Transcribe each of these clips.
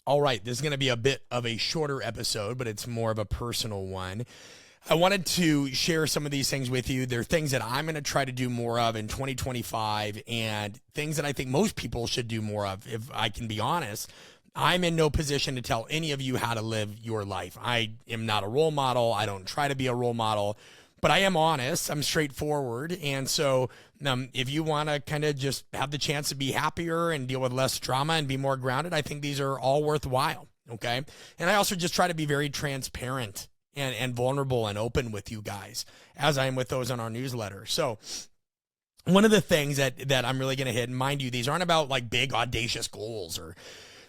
All right, this is going to be a bit of a shorter episode, but it's more of a personal one. I wanted to share some of these things with you. They're things that I'm going to try to do more of in 2025 and things that I think most people should do more of. If I can be honest, I'm in no position to tell any of you how to live your life. I am not a role model. I don't try to be a role model, but I am honest. I'm straightforward. And so if you want to kind of just have the chance to be happier and deal with less drama and be more grounded, I think these are all worthwhile. Okay. And I also just try to be very transparent and vulnerable and open with you guys as I am with those on our newsletter. So one of the things that I'm really going to hit, and mind you, these aren't about like big audacious goals or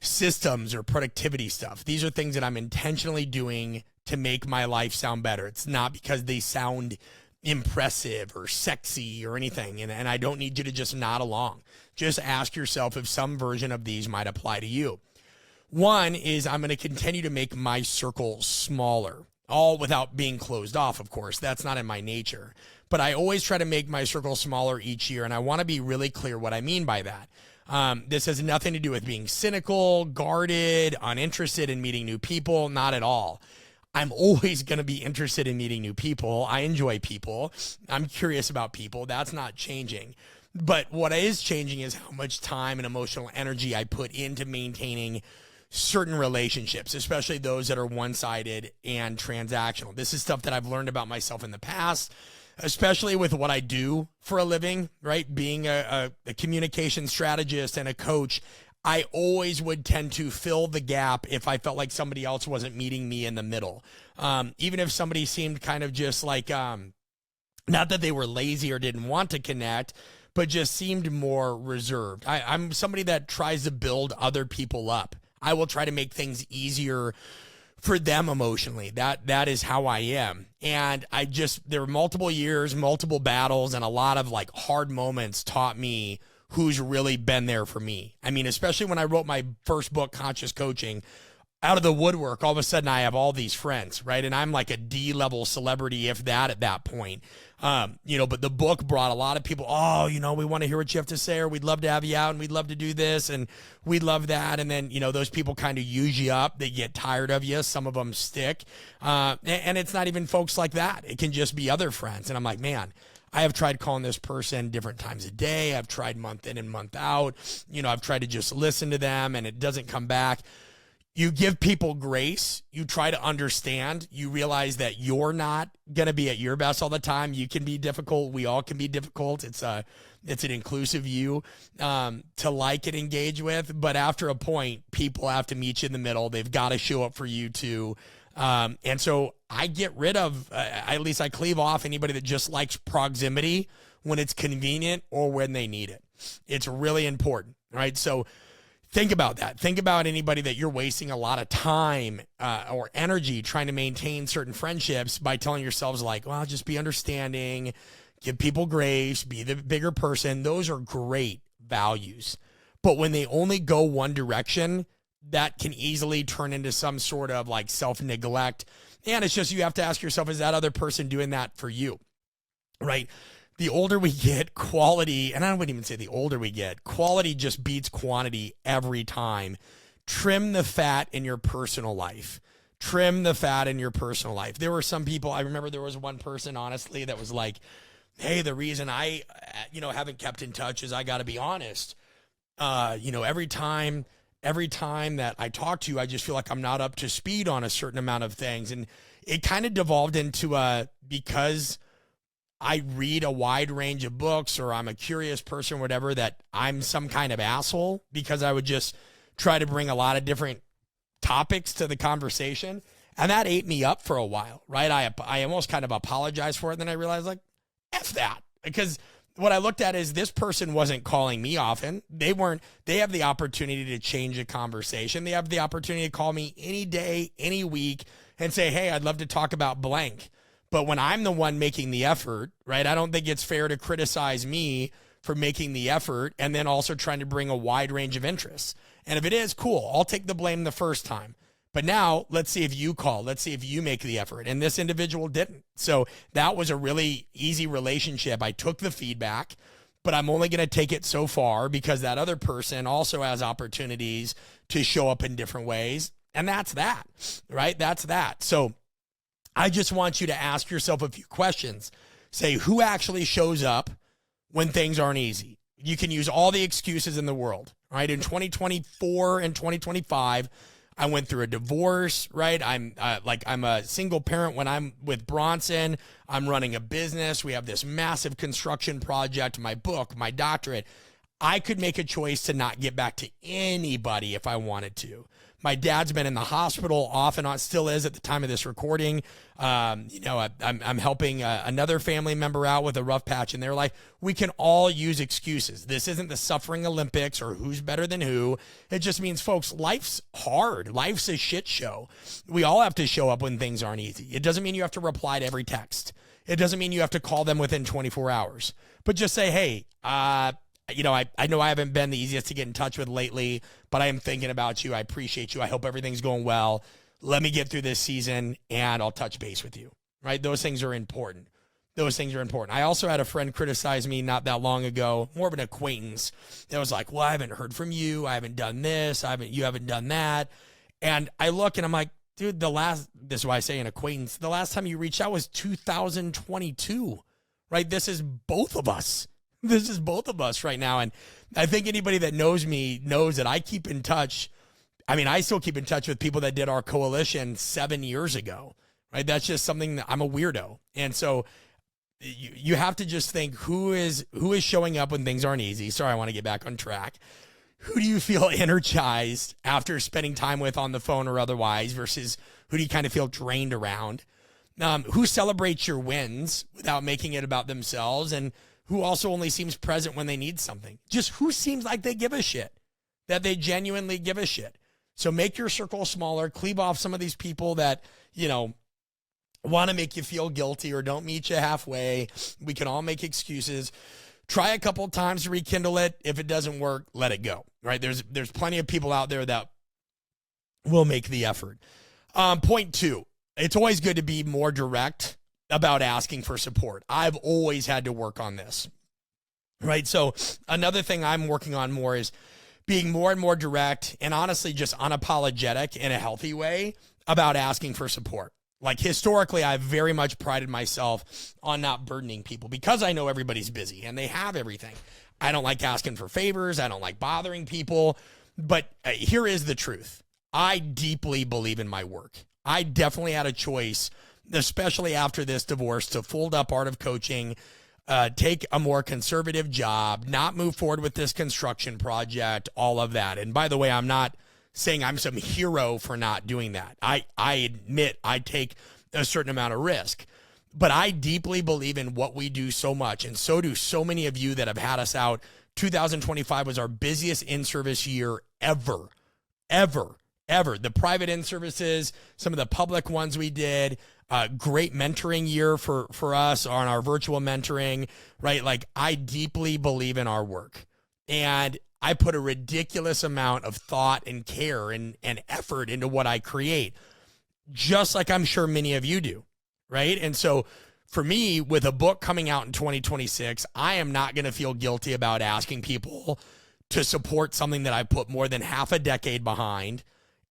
systems or productivity stuff. These are things that I'm intentionally doing to make my life sound better. It's not because they sound impressive or sexy or anything. And I don't need you to just nod along. Just ask yourself if some version of these might apply to you. One is I'm going to continue to make my circle smaller, all without being closed off, of course. That's not in my nature. But I always try to make my circle smaller each year, and I want to be really clear what I mean by that. This has nothing to do with being cynical, guarded, uninterested in meeting new people, not at all. I'm always going to be interested in meeting new people. I enjoy people. I'm curious about people. That's not changing. But what is changing is how much time and emotional energy I put into maintaining certain relationships, especially those that are one-sided and transactional. This is stuff that I've learned about myself in the past, especially with what I do for a living, right? Being a communication strategist and a coach, I always would tend to fill the gap if I felt like somebody else wasn't meeting me in the middle. Even if somebody seemed kind of just like, not that they were lazy or didn't want to connect, but just seemed more reserved. I'm somebody that tries to build other people up. I will try to make things easier for them emotionally. That is how I am. And there were multiple years, multiple battles, and a lot of like hard moments taught me who's really been there for me. I mean, especially when I wrote my first book, Conscious Coaching, out of the woodwork, all of a sudden I have all these friends, right? And I'm like a D-level celebrity, if that, at that point. But the book brought a lot of people, we want to hear what you have to say, or we'd love to have you out, and we'd love to do this, and we'd love that. And then, those people kind of use you up. They get tired of you. Some of them stick. And it's not even folks like that. It can just be other friends. And I'm like, man, I have tried calling this person different times a day. I've tried month in and month out. I've tried to just listen to them, and it doesn't come back. You give people grace. You try to understand. You realize that you're not going to be at your best all the time. You can be difficult. We all can be difficult. It's an inclusive you to like and engage with. But after a point, people have to meet you in the middle. They've got to show up for you too. And so I get rid of, at least I cleave off anybody that just likes proximity when it's convenient or when they need it. It's really important, right? So think about that. Think about anybody that you're wasting a lot of time or energy trying to maintain certain friendships by telling yourselves like, well, just be understanding, give people grace, be the bigger person. Those are great values. But when they only go one direction, that can easily turn into some sort of like self-neglect. And it's just, you have to ask yourself, is that other person doing that for you? Right? The older we get, quality, and I wouldn't even say the older we get, quality just beats quantity every time. Trim the fat in your personal life. Trim the fat in your personal life. There were some people, I remember there was one person, honestly, that was like, hey, the reason I, haven't kept in touch is I got to be honest. Every time that I talk to you, I just feel like I'm not up to speed on a certain amount of things. And it kind of devolved into because I read a wide range of books, or I'm a curious person, whatever, that I'm some kind of asshole because I would just try to bring a lot of different topics to the conversation. And that ate me up for a while, right? I almost kind of apologized for it. Then I realized like, F that. Because what I looked at is this person wasn't calling me often. They have the opportunity to change a conversation. They have the opportunity to call me any day, any week and say, hey, I'd love to talk about blank. But when I'm the one making the effort, right, I don't think it's fair to criticize me for making the effort and then also trying to bring a wide range of interests. And if it is, cool, I'll take the blame the first time. But now let's see if you call. Let's see if you make the effort. And this individual didn't. So that was a really easy relationship. I took the feedback, but I'm only going to take it so far because that other person also has opportunities to show up in different ways. And that's that, right? That's that. So I just want you to ask yourself a few questions. Say, who actually shows up when things aren't easy? You can use all the excuses in the world, right? In 2024 and 2025, I went through a divorce, right? I'm a single parent when I'm with Bronson. I'm running a business. We have this massive construction project, my book, my doctorate. I could make a choice to not get back to anybody if I wanted to. My dad's been in the hospital off and on, still is at the time of this recording. I'm helping another family member out with a rough patch in their life. We can all use excuses. This isn't the suffering Olympics or who's better than who. It just means, folks, life's hard. Life's a shit show. We all have to show up when things aren't easy. It doesn't mean you have to reply to every text. It doesn't mean you have to call them within 24 hours. But just say, hey, I know I haven't been the easiest to get in touch with lately, but I am thinking about you. I appreciate you. I hope everything's going well. Let me get through this season and I'll touch base with you, right? Those things are important. Those things are important. I also had a friend criticize me not that long ago, more of an acquaintance, that was like, well, I haven't heard from you. I haven't done this. You haven't done that. And I look and I'm like, dude, this is why I say an acquaintance. The last time you reached out was 2022, right? This is both of us. This is both of us right now. And I think anybody that knows me knows that I keep in touch. I mean, I still keep in touch with people that did our coalition 7 years ago, right? That's just something that I'm a weirdo. And so you have to just think who is showing up when things aren't easy. Sorry, I want to get back on track. Who do you feel energized after spending time with on the phone or otherwise versus who do you kind of feel drained around? Who celebrates your wins without making it about themselves, and who also only seems present when they need something? Just who seems like they give a shit, that they genuinely give a shit. So make your circle smaller, cleave off some of these people that, want to make you feel guilty or don't meet you halfway. We can all make excuses. Try a couple of times to rekindle it. If it doesn't work, let it go, right? There's plenty of people out there that will make the effort. Point 2, it's always good to be more direct about asking for support. I've always had to work on this, right? So another thing I'm working on more is being more and more direct and honestly just unapologetic in a healthy way about asking for support. Like historically, I've very much prided myself on not burdening people because I know everybody's busy and they have everything. I don't like asking for favors. I don't like bothering people. But here is the truth. I deeply believe in my work. I definitely had a choice, especially after this divorce, to fold up Art of Coaching, take a more conservative job, not move forward with this construction project, all of that. And by the way, I'm not saying I'm some hero for not doing that. I admit I take a certain amount of risk, but I deeply believe in what we do so much. And so do so many of you that have had us out. 2025 was our busiest in-service year ever. The private in-services, some of the public ones we did, great mentoring year for us on our virtual mentoring, right? Like I deeply believe in our work, and I put a ridiculous amount of thought and care and effort into what I create, just like I'm sure many of you do, right? And so for me, with a book coming out in 2026, I am not going to feel guilty about asking people to support something that I put more than half a decade behind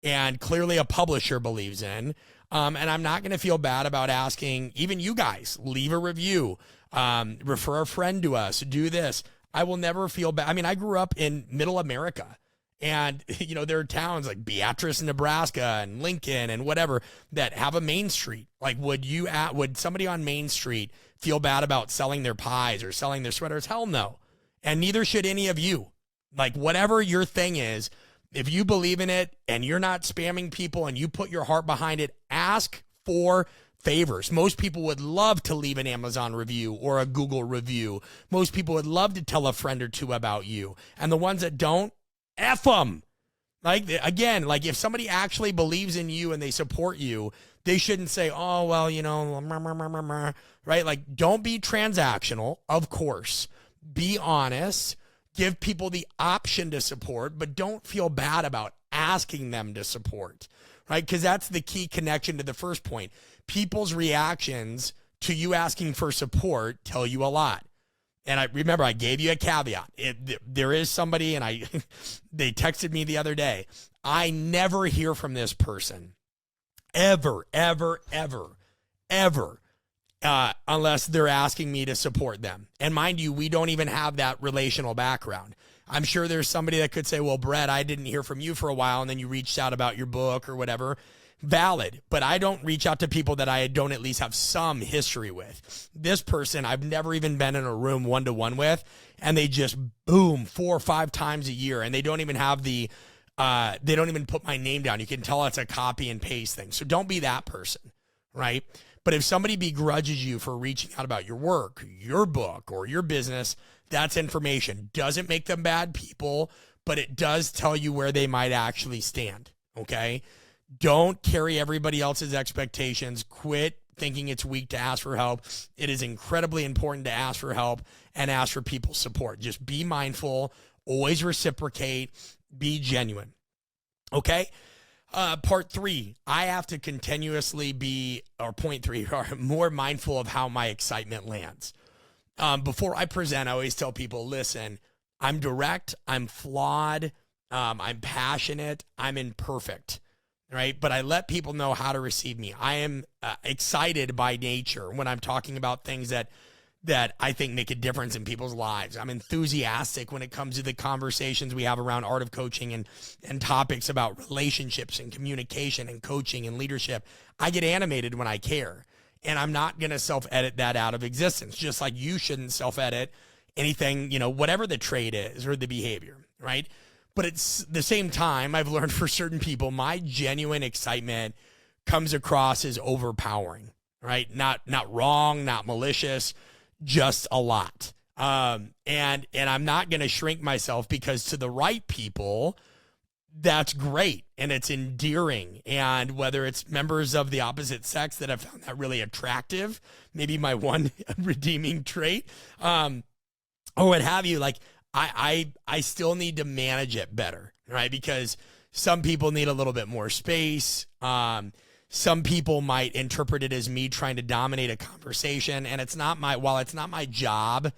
and clearly a publisher believes in. And I'm not going to feel bad about asking even you guys, leave a review, refer a friend to us, do this. I will never feel bad. I mean, I grew up in middle America, and, there are towns like Beatrice, Nebraska, and Lincoln and whatever that have a Main Street. Like, would somebody on Main Street feel bad about selling their pies or selling their sweaters? Hell no. And neither should any of you. Like, whatever your thing is, if you believe in it and you're not spamming people and you put your heart behind it, ask for favors. Most people would love to leave an Amazon review or a Google review. Most people would love to tell a friend or two about you. And the ones that don't, F them. Like, again, like if somebody actually believes in you and they support you, they shouldn't say, oh, well, right? Like, don't be transactional, of course. Be honest. Give people the option to support, but don't feel bad about asking them to support, right? Because that's the key connection to the first point. People's reactions to you asking for support tell you a lot. And I remember I gave you a caveat. There is somebody, and they texted me the other day. I never hear from this person ever, unless they're asking me to support them. And mind you, we don't even have that relational background. I'm sure there's somebody that could say, well, Brett, I didn't hear from you for a while, and then you reached out about your book or whatever. Valid, but I don't reach out to people that I don't at least have some history with. This person I've never even been in a room one-to-one with, and they just boom 4 or 5 times a year, and they don't even have they don't even put my name down. You can tell it's a copy and paste thing. So don't be that person, right? But if somebody begrudges you for reaching out about your work, your book, or your business, that's information. Doesn't make them bad people, but it does tell you where they might actually stand, okay? Don't carry everybody else's expectations. Quit thinking it's weak to ask for help. It is incredibly important to ask for help and ask for people's support. Just be mindful, always reciprocate, be genuine, okay? Part 3, I have to continuously be, or point 3, more mindful of how my excitement lands. Before I present, I always tell people, listen, I'm direct, I'm flawed, I'm passionate, I'm imperfect, right? But I let people know how to receive me. I am excited by nature when I'm talking about things that I think make a difference in people's lives. I'm enthusiastic when it comes to the conversations we have around art of coaching and topics about relationships and communication and coaching and leadership. I get animated when I care, and I'm not going to self-edit that out of existence, just like you shouldn't self-edit anything, whatever the trait is or the behavior, right? But it's the same time, I've learned for certain people, my genuine excitement comes across as overpowering, right? Not wrong, not malicious, just a lot. And I'm not going to shrink myself, because to the right people, that's great and it's endearing. And whether it's members of the opposite sex that have found that really attractive, maybe my one redeeming trait, or what have you, like I still need to manage it better, right? Because some people need a little bit more space. Some people might interpret it as me trying to dominate a conversation, and while it's not my job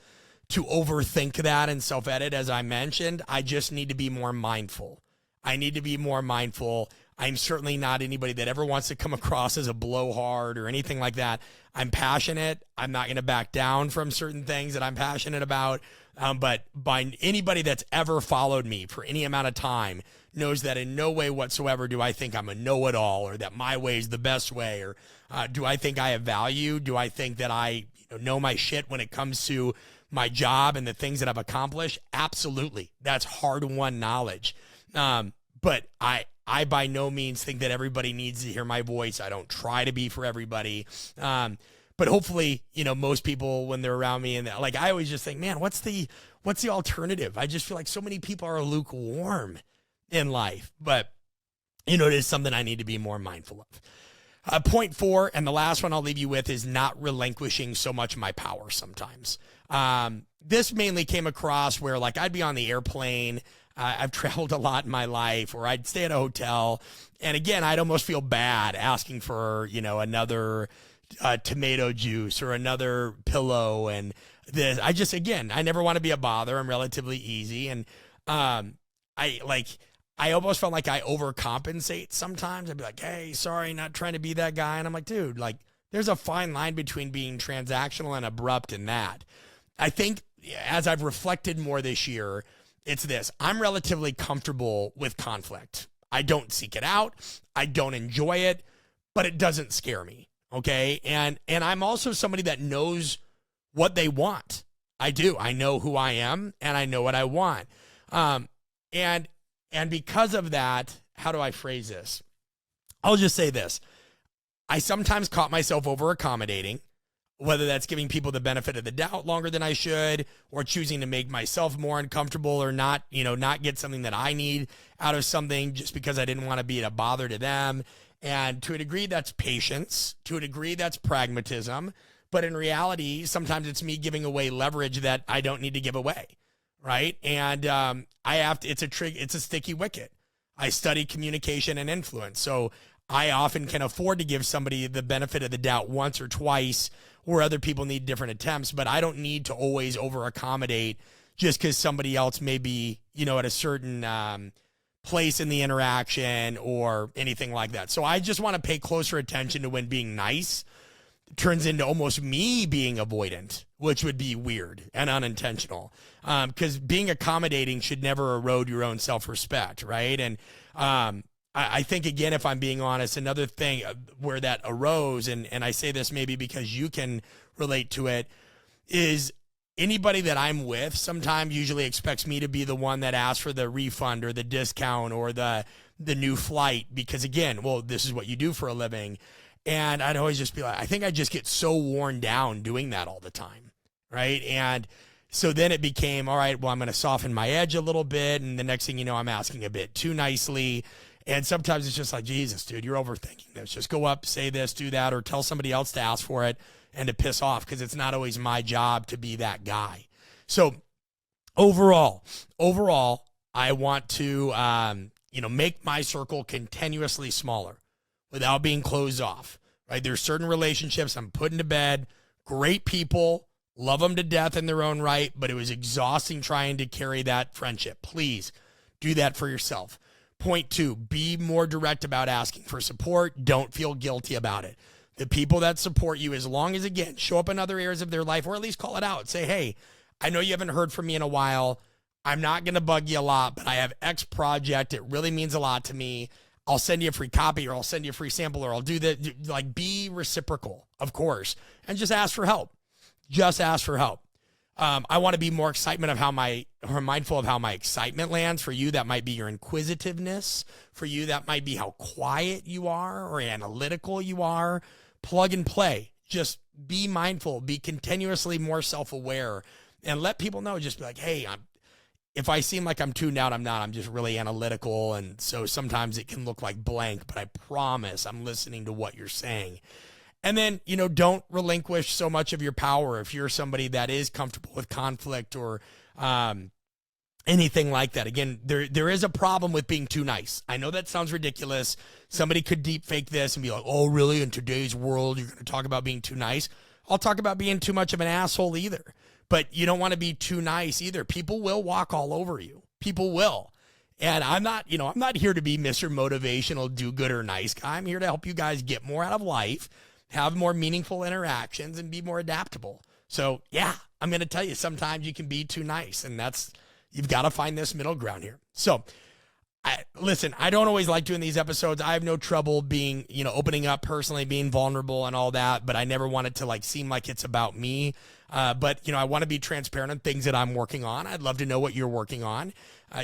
to overthink that and self-edit, as I mentioned, I just need to be more mindful. I need to be more mindful. I'm certainly not anybody that ever wants to come across as a blowhard or anything like that. I'm passionate. I'm not going to back down from certain things that I'm passionate about. But by anybody that's ever followed me for any amount of time knows that in no way whatsoever do I think I'm a know-it-all, or that my way is the best way, or do I think I have value? Do I think that I know my shit when it comes to my job and the things that I've accomplished? Absolutely. That's hard-won knowledge. But I by no means think that everybody needs to hear my voice. I don't try to be for everybody. But hopefully, most people, when they're around me, and like, I always just think, man, what's the alternative? I just feel like so many people are lukewarm in life, but it is something I need to be more mindful of. Point 4, and the last one I'll leave you with, is not relinquishing so much of my power sometimes. This mainly came across where, like, I'd be on the airplane. I've traveled a lot in my life, or I'd stay at a hotel. And again, I'd almost feel bad asking for, another tomato juice or another pillow. And this, I never want to be a bother. I'm relatively easy. And I almost felt like I overcompensate sometimes. I'd be like, hey, sorry, not trying to be that guy. And I'm like, dude, like, there's a fine line between being transactional and abrupt in that. I think as I've reflected more this year, it's this. I'm relatively comfortable with conflict. I don't seek it out. I don't enjoy it, but it doesn't scare me, okay? And I'm also somebody that knows what they want. I do. I know who I am, and I know what I want. And because of that, how do I phrase this? I'll just say this. I sometimes caught myself over-accommodating, whether that's giving people the benefit of the doubt longer than I should, or choosing to make myself more uncomfortable, or not get something that I need out of something just because I didn't want to be a bother to them. And to a degree, that's patience. To a degree, that's pragmatism. But in reality, sometimes it's me giving away leverage that I don't need to give away, right? And it's a sticky wicket. I study communication and influence. So I often can afford to give somebody the benefit of the doubt once or twice, where other people need different attempts, but I don't need to always over accommodate just because somebody else may be, at a certain place in the interaction or anything like that. So I just want to pay closer attention to when being nice turns into almost me being avoidant, which would be weird and unintentional. Because being accommodating should never erode your own self-respect, right? And I think, again, if I'm being honest, another thing where that arose, and I say this maybe because you can relate to it, is anybody that I'm with sometimes usually expects me to be the one that asks for the refund or the discount or the new flight because, again, well, this is what you do for a living. And I'd always just be like, I think I just get so worn down doing that all the time, right? And so then it became, all right, well, I'm going to soften my edge a little bit. And the next thing you know, I'm asking a bit too nicely. And sometimes it's just like, Jesus, dude, you're overthinking this. Just go up, say this, do that, or tell somebody else to ask for it and to piss off because it's not always my job to be that guy. So overall, I want to, make my circle continuously smaller without being closed off, right? There's certain relationships I'm putting to bed, great people, love them to death in their own right, but it was exhausting trying to carry that friendship. Please do that for yourself. Point 2, be more direct about asking for support. Don't feel guilty about it. The people that support you, as long as, again, show up in other areas of their life or at least call it out. Say, hey, I know you haven't heard from me in a while. I'm not going to bug you a lot, but I have X project. It really means a lot to me. I'll send you a free copy or I'll send you a free sample or I'll do that. Like, be reciprocal, of course, and just ask for help. Just ask for help. I want to be more mindful of how my excitement lands. For you, that might be your inquisitiveness. For you, that might be how quiet you are or analytical you are. Plug and play. Just be mindful. Be continuously more self-aware and let people know. Just be like, hey, if I seem like I'm tuned out, I'm not. I'm just really analytical. And so sometimes it can look like blank, but I promise I'm listening to what you're saying. And then, don't relinquish so much of your power if you're somebody that is comfortable with conflict or anything like that. Again, there is a problem with being too nice. I know that sounds ridiculous. Somebody could deep fake this and be like, oh, really? In today's world, you're going to talk about being too nice? I'll talk about being too much of an asshole either. But you don't want to be too nice either. People will walk all over you. People will. And I'm not here to be Mr. Motivational, do-gooder, nice guy. I'm here to help you guys get more out of life, have more meaningful interactions, and be more adaptable. So, yeah, I'm going to tell you, sometimes you can be too nice, and you've got to find this middle ground here. So, listen, I don't always like doing these episodes. I have no trouble being, opening up personally, being vulnerable and all that, but I never want it to seem like it's about me. But I want to be transparent on things that I'm working on. I'd love to know what you're working on.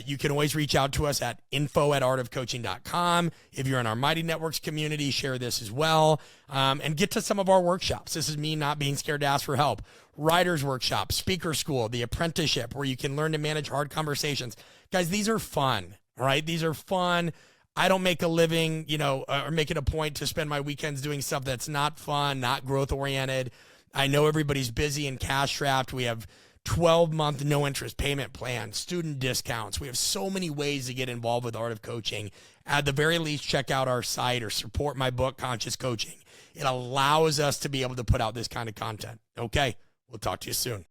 You can always reach out to us at info@artofcoaching.com. If you're in our Mighty Networks community, share this as well. And get to some of our workshops. This is me not being scared to ask for help. Writer's Workshop, Speaker School, the Apprenticeship, where you can learn to manage hard conversations. Guys, these are fun, all right? These are fun. I don't make a living, or make it a point to spend my weekends doing stuff that's not fun, not growth-oriented. I know everybody's busy and cash-strapped. We have 12-month no-interest payment plans, student discounts. We have so many ways to get involved with Art of Coaching. At the very least, check out our site or support my book, Conscious Coaching. It allows us to be able to put out this kind of content. Okay, we'll talk to you soon.